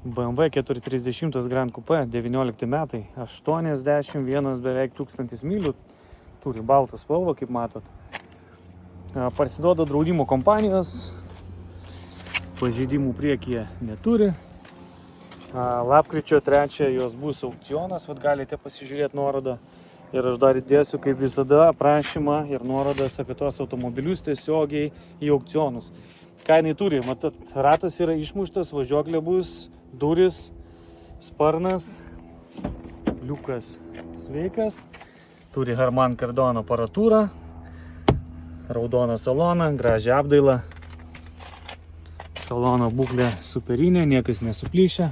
BMW 430 Grand Coupe, 19 metai, 81 beveik 1000 mylių, turi baltą spalvą, kaip matot. Parsiduoda draudimo kompanijos, pažeidimų priekyje neturi. Lapkričio 3 jos bus aukcionas, vat galite pasižiūrėti nuorodą. Ir aš dar įdėsiu, kaip visada, aprašymą ir nuorodas apie tos automobilius tiesiogiai į aukcionus. Ką jinai turi? Matot, ratas yra išmuštas, važiuoklė bus, duris, sparnas, liukas sveikas, turi Harman Kardon aparatūrą, raudoną saloną, gražią apdailą. Salono būklė superinė, niekas nesuplyšę.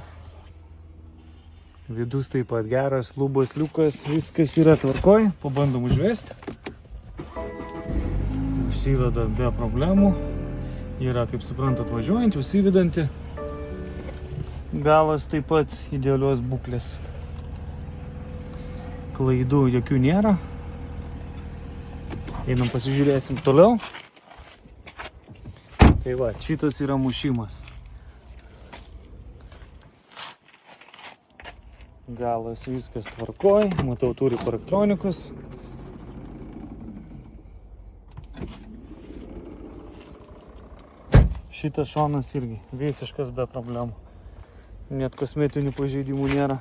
Vidus taip pat geras, lubos, liukas, viskas yra tvarkoj, pabandom užvesti. Užsiveda be problemų. Yra, kaip suprantat, važiuojant, užsivedanti. Galas taip pat idealios būklės. Klaidų jokių nėra. Einam pasižiūrėsim toliau. Tai va, šitas yra mušimas. Galas viskas tvarkoj, matau turi elektronikus. Šitas šonas irgi visiškas be problemų. Net kosmetinių pažeidimų nėra.